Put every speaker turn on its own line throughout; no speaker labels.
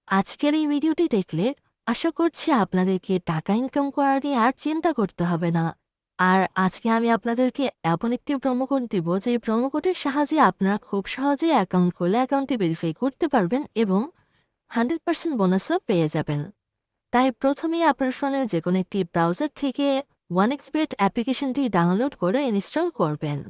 আজকের এই ভিডিওটি দেখলে আশা করছি আপনাদেরকে টাকা ইনকাম করা নিয়ে আর চিন্তা করতে হবে না। আর আজকে আমি আপনাদেরকে এমন একটি প্রোমো কোড দিব যে প্রোমো কোডের সাহায্যে আপনারা খুব সহজেই অ্যাকাউন্ট খুলে অ্যাকাউন্টটি ভেরিফাই করতে পারবেন এবং 100% বোনাসও পেয়ে যাবেন। তাই প্রথমেই আপনার ফোনে যে কোনো একটি ব্রাউজার থেকে OneXBet অ্যাপ্লিকেশনটি ডাউনলোড করে ইনস্টল করবেন।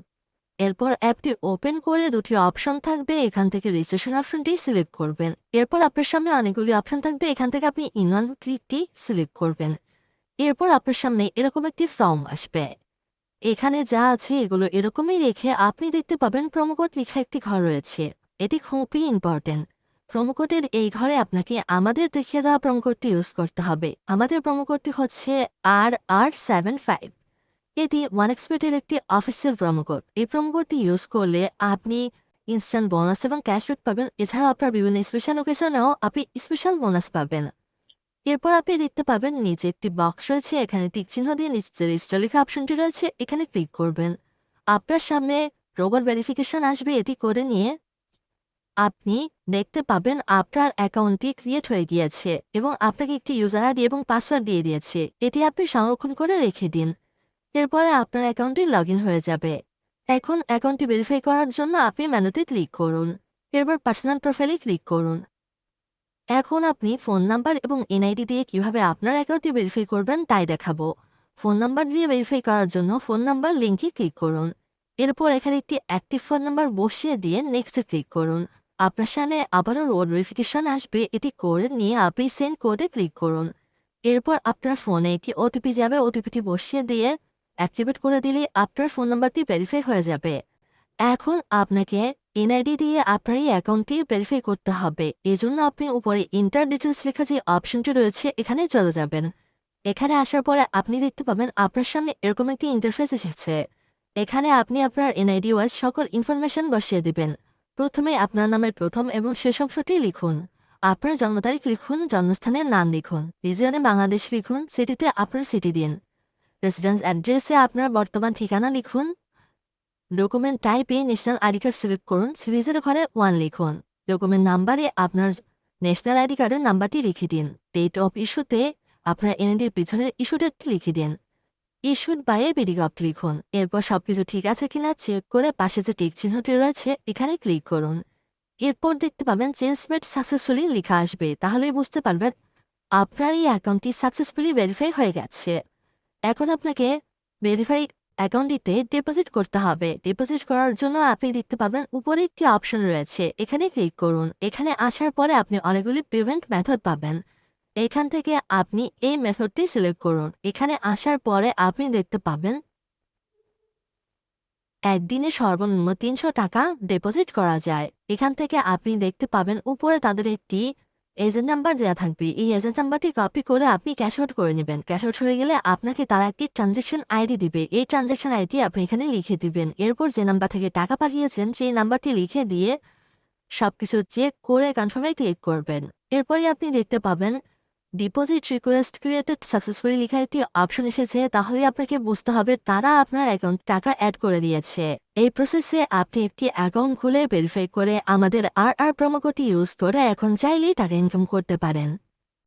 এরপর অ্যাপটি ওপেন করে দুটি অপশন থাকবে, এখান থেকে রেজিস্ট্রেশন অপশনটি সিলেক্ট করবেন। এরপর আপনার সামনে অনেকগুলি অপশন থাকবে, এখান থেকে আপনি ইনওয়ান ক্লিকটি সিলেক্ট করবেন। এরপর আপনার সামনে এরকম একটি ফর্ম আসবে, এখানে যা আছে এগুলো এরকমই রেখে আপনি দেখতে পাবেন প্রোমোকোড লেখা একটি ঘর রয়েছে। এটি খুবই ইম্পর্টেন্ট। প্রোমোকোডের এই ঘরে আপনাকে আমাদের দেখিয়ে দেওয়া প্রোমোকোডটি ইউজ করতে হবে। আমাদের প্রোমোকোডটি হচ্ছে RR75। এটি OneXBet-এর একটি অফিসিয়াল প্রোমোকোড। এই প্রোমোকোডটি ইউজ করলে আপনি ইনস্ট্যান্ট বোনাস এবং ক্যাশব্যাক পাবেন। এছাড়াও আপনার বিভিন্ন স্পেশাল ওকেশনেও আপনি স্পেশাল বোনাস পাবেন। এরপর আপনি দেখতে পাবেন নিচে একটি বক্স রয়েছে, এখানে টিক চিহ্ন দিয়ে নিচে রেজিস্টার লেখা অপশনটি রয়েছে, এখানে ক্লিক করবেন। আপনার সামনে রোবট ভেরিফিকেশন আসবে, এটি করে নিয়ে আপনি দেখতে পাবেন আপনার অ্যাকাউন্টটি ক্রিয়েট হয়ে গিয়েছে এবং আপনাকে একটি ইউজার আইডি এবং পাসওয়ার্ড দিয়ে দিয়েছে। এটি আপনি সংরক্ষণ করে রেখে দিন। এরপরে আপনার অ্যাকাউন্টটি লগ হয়ে যাবে। এখন অ্যাকাউন্টটি ভেরিফাই করার জন্য আপনি মেনুতে ক্লিক করুন। এরপর পার্সোনাল প্রোফাইলে ক্লিক করুন। এখন আপনি ফোন নাম্বার এবং এনআইডি দিয়ে কিভাবে আপনার অ্যাকাউন্টটি ভেরিফাই করবেন তাই দেখাবো। ফোন নাম্বার দিয়ে ভেরিফাই করার জন্য ফোন নাম্বার লিঙ্কে ক্লিক করুন। এরপর এখানে একটি অ্যাক্টিভ ফোন নাম্বার বসিয়ে দিয়ে নেক্সটে ক্লিক করুন। আপনার সামনে আবারও রোড ভেরিফিকেশন আসবে, এটি করে নিয়ে আপনি সেন্ড কোডে ক্লিক করুন। এরপর আপনার ফোনে একটি ওটিপি যাবে, ওটিপিটি বসিয়ে দিয়ে অ্যাক্টিভেট করে দিলে আপনার ফোন নাম্বারটি ভেরিফাই হয়ে যাবে। এখন আপনাকে এনআইডি দিয়ে আপনার এই অ্যাকাউন্টটি ভেরিফাই করতে হবে। এজন্য আপনি উপরে ইন্টার ডিটেলস লেখা যে অপশনটি রয়েছে এখানে চলে যাবেন। এখানে আসার পরে আপনি দেখতে পাবেন আপনার সামনে এরকম একটি ইন্টারফেস এসেছে। এখানে আপনি আপনার এনআইডি ওয়াইজ সকল ইনফরমেশন বসিয়ে দিবেন। প্রথমে আপনার নামের প্রথম এবং শেষ অংশটি লিখুন। আপনার জন্ম তারিখ লিখুন, জন্মস্থানের নাম লিখুন, রিজিয়নে বাংলাদেশ লিখুন, সিটিতে আপনার সিটি দিন, রেসিডেন্স অ্যাড্রেসে আপনার বর্তমান ঠিকানা লিখুন। ডকুমেন্ট টাইপে ন্যাশনাল আইডি কার্ড সিলেক্ট করুন, সিরিজের ঘরে 1 লিখুন। ডকুমেন্ট নাম্বারে আপনার ন্যাশনাল আইডি কার্ডের নাম্বারটি লিখে দিন। ডেট অফ ইস্যুতে আপনার এনআইডির পিছনের ইস্যু ডেটটি লিখে দিন। ইস্যুড বাই পিডিএফ লিখুন। এরপর সবকিছু ঠিক আছে কিনা চেক করে পাশে যে টিক চিহ্নটি রয়েছে এখানে ক্লিক করুন। এরপর দেখতে পাবেন চেঞ্জ মেড সাকসেসফুলি লেখা আসবে, তাহলেই বুঝতে পারবেন আপনার এই অ্যাকাউন্টটি সাকসেসফুলি ভেরিফাই হয়ে গেছে। এখন আপনাকে ভেরিফাই অ্যাকাউন্টটিতে ডিপোজিট করতে হবে। ডিপোজিট করার জন্য আপনি দেখতে পাবেন উপরে একটি অপশন রয়েছে, এখানে ক্লিক করুন। এখানে আসার পরে আপনি অনেকগুলি পেমেন্ট মেথড পাবেন। এখান থেকে আপনি এই মেথডটি সিলেক্ট করুন। এখানে আসার পরে আপনি দেখতে পাবেন একদিনে সর্বনিম্ন ৩০০ টাকা ডিপোজিট করা যায়। এখান থেকে আপনি দেখতে পাবেন উপরে তাদের একটি এজেন্ট নাম্বার দেওয়া থাকবে। এই এজেন্ট নাম্বারটি কপি করে আপনি ক্যাশ আউট করে নেবেন। ক্যাশ আউট হয়ে গেলে আপনাকে তারা একটি ট্রানজ্যাকশন আইডি দিবে। এই ট্রানজ্যাকশন আইডি আপনি এখানে লিখে দিবেন। এরপর যে নাম্বার থেকে টাকা পাঠিয়েছেন সেই নাম্বারটি লিখে দিয়ে সবকিছু চেক করে কনফার্মে ক্লিক করবেন। এরপরে আপনি দেখতে পাবেন ডিপোজিট রিকোয়েস্ট ক্রিয়েটেড সাকসেসফুলি লেখা একটি অপশন এসেছে, তাহলে আপনাকে বুঝতে হবে তারা আপনার অ্যাকাউন্ট টাকা অ্যাড করে দিয়েছে। এই প্রসেসে আপনি একটি অ্যাকাউন্ট খুলে ভেরিফাই করে আমাদের আর প্রোমো কোডটি ইউজ করে এখন চাইলেই টাকা ইনকাম করতে পারেন।